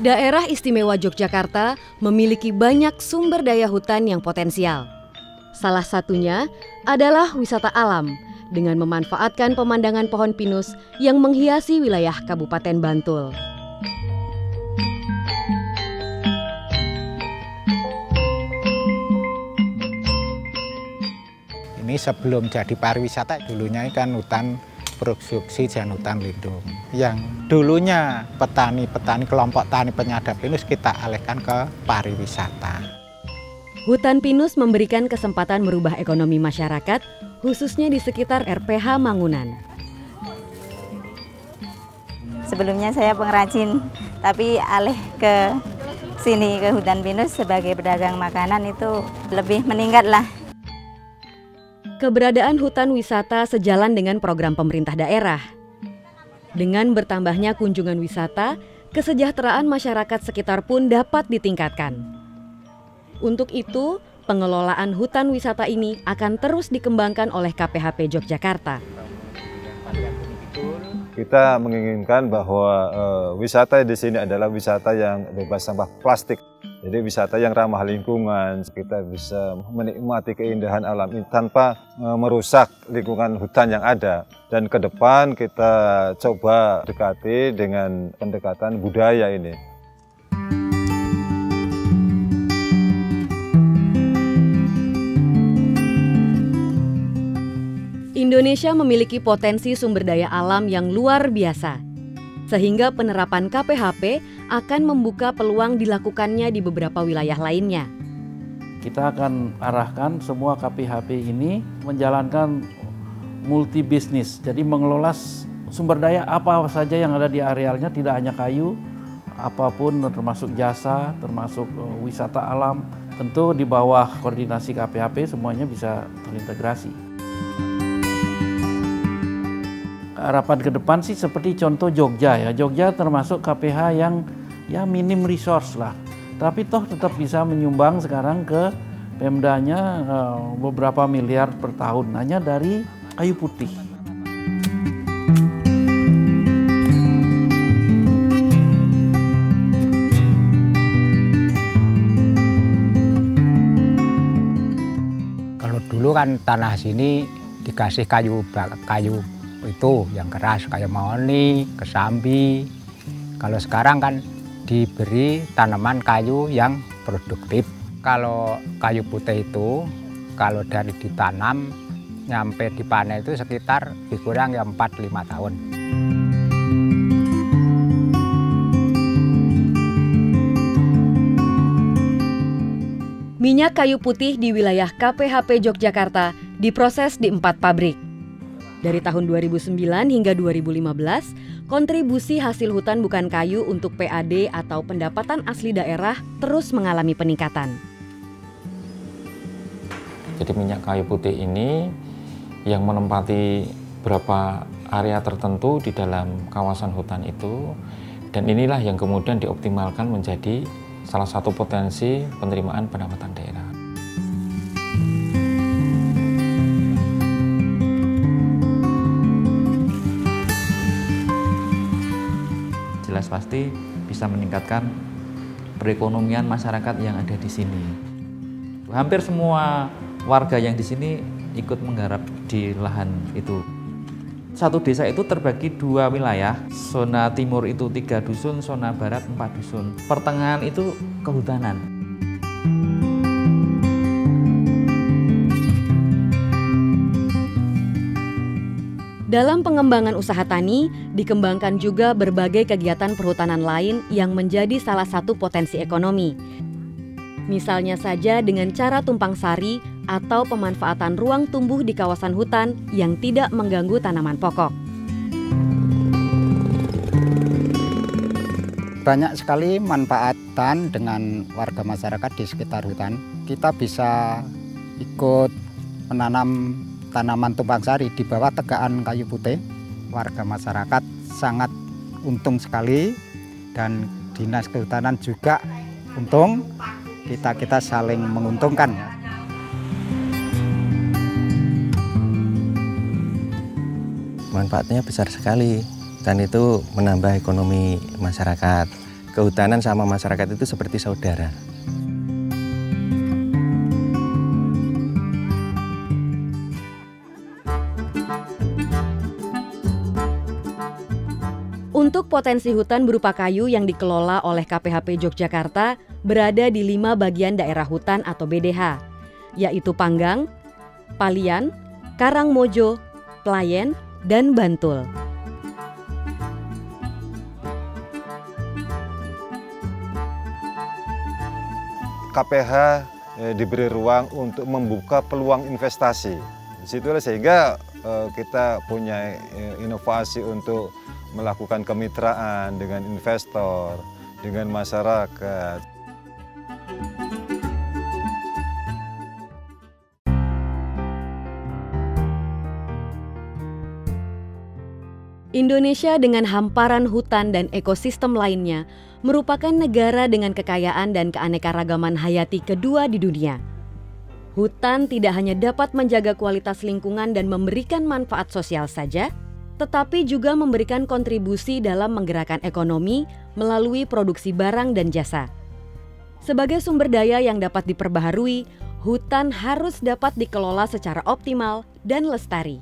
Daerah Istimewa Yogyakarta memiliki banyak sumber daya hutan yang potensial. Salah satunya adalah wisata alam dengan memanfaatkan pemandangan pohon pinus yang menghiasi wilayah Kabupaten Bantul. Ini sebelum jadi pariwisata, dulunya kan hutan produksi dan hutan lindung. Yang dulunya petani kelompok tani penyadap pinus kita alihkan ke pariwisata. Hutan pinus memberikan kesempatan merubah ekonomi masyarakat, khususnya di sekitar RPH Mangunan. Sebelumnya saya pengrajin, tapi alih ke sini ke hutan pinus sebagai pedagang makanan itu lebih meningkat lah. Keberadaan hutan wisata sejalan dengan program pemerintah daerah. Dengan bertambahnya kunjungan wisata, kesejahteraan masyarakat sekitar pun dapat ditingkatkan. Untuk itu, pengelolaan hutan wisata ini akan terus dikembangkan oleh KPHP Yogyakarta. Kita menginginkan bahwa wisata di sini adalah wisata yang bebas sampah plastik. Jadi wisata yang ramah lingkungan, kita bisa menikmati keindahan alam ini tanpa merusak lingkungan hutan yang ada. Dan ke depan kita coba dekati dengan pendekatan budaya ini. Indonesia memiliki potensi sumber daya alam yang luar biasa, sehingga penerapan KPHP akan membuka peluang dilakukannya di beberapa wilayah lainnya. Kita akan arahkan semua KPHP ini menjalankan multi bisnis, jadi mengelola sumber daya apa saja yang ada di arealnya, tidak hanya kayu, apapun termasuk jasa, termasuk wisata alam, tentu di bawah koordinasi KPHP semuanya bisa terintegrasi. Harapan ke depan sih seperti contoh Jogja ya. Jogja termasuk KPH yang ya minim resource lah. Tapi toh tetap bisa menyumbang sekarang ke Pemdanya beberapa miliar per tahun hanya dari kayu putih. Kalau dulu kan tanah sini dikasih kayu itu yang keras kayak mahoni, kesambi. Kalau sekarang kan diberi tanaman kayu yang produktif. Kalau kayu putih itu kalau dari ditanam nyampe dipanen itu sekitar dikurang ya 4-5 tahun. Minyak kayu putih di wilayah KPHP Yogyakarta diproses di 4 pabrik. Dari tahun 2009 hingga 2015, kontribusi hasil hutan bukan kayu untuk PAD atau pendapatan asli daerah terus mengalami peningkatan. Jadi minyak kayu putih ini yang menempati beberapa area tertentu di dalam kawasan hutan itu, dan inilah yang kemudian dioptimalkan menjadi salah satu potensi penerimaan pendapatan daerah. Jelas pasti bisa meningkatkan perekonomian masyarakat yang ada di sini. Hampir semua warga yang di sini ikut menggarap di lahan itu. Satu desa itu terbagi 2 wilayah, zona timur itu 3 dusun, zona barat 4 dusun. Pertengahan itu kehutanan. Dalam pengembangan usaha tani, dikembangkan juga berbagai kegiatan perhutanan lain yang menjadi salah satu potensi ekonomi. Misalnya saja dengan cara tumpang sari atau pemanfaatan ruang tumbuh di kawasan hutan yang tidak mengganggu tanaman pokok. Banyak sekali manfaatan dengan warga masyarakat di sekitar hutan. Kita bisa ikut menanam tanaman tumpang sari di bawah tegaan kayu putih. Warga masyarakat sangat untung sekali dan Dinas Kehutanan juga untung. Kita saling menguntungkan ya. Manfaatnya besar sekali dan itu menambah ekonomi masyarakat. kehutanan sama masyarakat itu seperti saudara. Untuk potensi hutan berupa kayu yang dikelola oleh KPHP Yogyakarta berada di 5 bagian daerah hutan atau BDH, yaitu Panggang, Palian, Karangmojo, Playen, dan Bantul. KPH diberi ruang untuk membuka peluang investasi. Disitulah sehingga kita punya inovasi untuk melakukan kemitraan dengan investor, dengan masyarakat. Indonesia dengan hamparan hutan dan ekosistem lainnya merupakan negara dengan kekayaan dan keanekaragaman hayati kedua di dunia. Hutan tidak hanya dapat menjaga kualitas lingkungan dan memberikan manfaat sosial saja, tetapi juga memberikan kontribusi dalam menggerakkan ekonomi melalui produksi barang dan jasa. Sebagai sumber daya yang dapat diperbaharui, hutan harus dapat dikelola secara optimal dan lestari.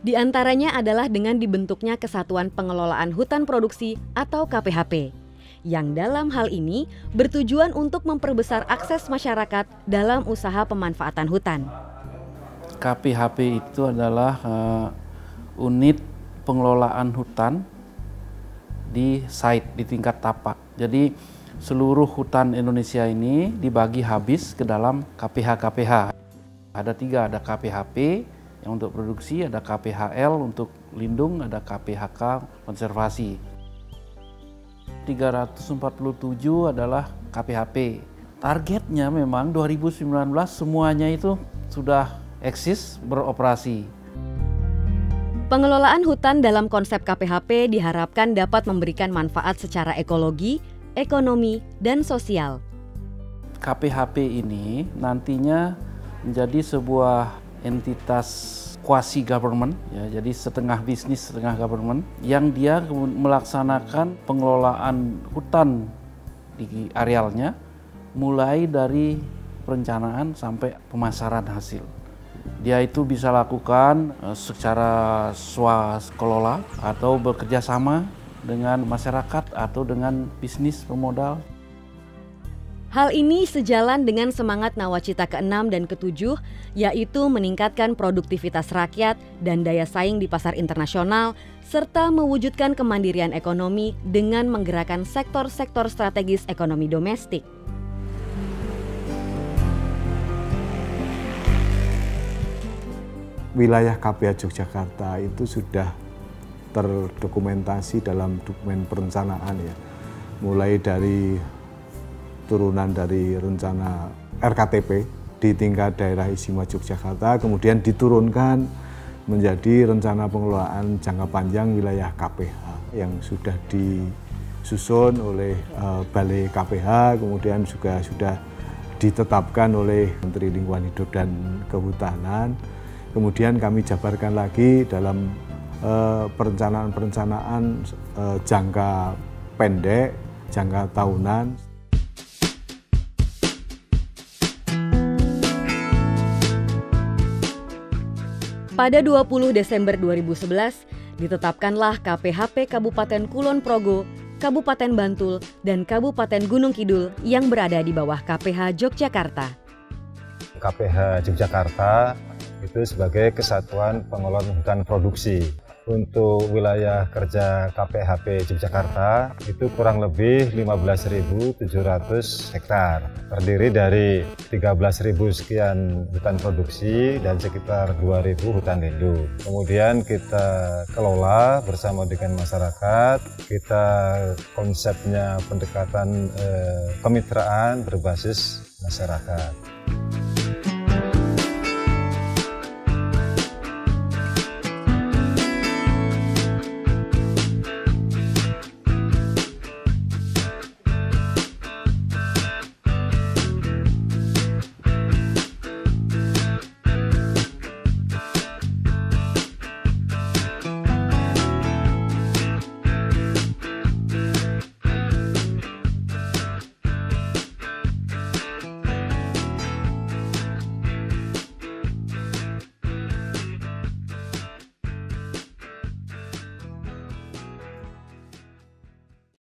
Di antaranya adalah dengan dibentuknya Kesatuan Pengelolaan Hutan Produksi atau KPHP, yang dalam hal ini bertujuan untuk memperbesar akses masyarakat dalam usaha pemanfaatan hutan. KPHP itu adalah unit pengelolaan hutan di site, di tingkat tapak. Jadi seluruh hutan Indonesia ini dibagi habis ke dalam KPH-KPH. Ada 3, ada KPHP yang untuk produksi, ada KPHL untuk lindung, ada KPHK konservasi. 347 adalah KPHP. Targetnya memang 2019 semuanya itu sudah eksis, beroperasi. Pengelolaan hutan dalam konsep KPHP diharapkan dapat memberikan manfaat secara ekologi, ekonomi, dan sosial. KPHP ini nantinya menjadi sebuah entitas quasi government, ya, jadi setengah bisnis, setengah government, yang dia melaksanakan pengelolaan hutan di arealnya, mulai dari perencanaan sampai pemasaran hasil. Dia itu bisa lakukan secara swakelola atau bekerja sama dengan masyarakat atau dengan bisnis pemodal. Hal ini sejalan dengan semangat Nawacita ke-6 dan ke-7, yaitu meningkatkan produktivitas rakyat dan daya saing di pasar internasional, serta mewujudkan kemandirian ekonomi dengan menggerakkan sektor-sektor strategis ekonomi domestik. Wilayah KPH Yogyakarta itu sudah terdokumentasi dalam dokumen perencanaan, ya, mulai dari turunan dari rencana RKTP di tingkat daerah istimewa Yogyakarta, kemudian diturunkan menjadi rencana pengelolaan jangka panjang wilayah KPH yang sudah disusun oleh Balai KPH, kemudian juga sudah ditetapkan oleh Menteri Lingkungan Hidup dan Kehutanan. Kemudian kami jabarkan lagi dalam perencanaan-perencanaan jangka pendek, jangka tahunan. Pada 20 Desember 2011, ditetapkanlah KPHP Kabupaten Kulon Progo, Kabupaten Bantul, dan Kabupaten Gunung Kidul yang berada di bawah KPH Yogyakarta. KPH Yogyakarta itu sebagai Kesatuan Pengelolaan Hutan Produksi. Untuk wilayah kerja KPHP Yogyakarta itu kurang lebih 15.700 hektar. Terdiri dari 13.000 sekian hutan produksi dan sekitar 2.000 hutan lindung. Kemudian kita kelola bersama dengan masyarakat. Kita konsepnya pendekatan kemitraan berbasis masyarakat.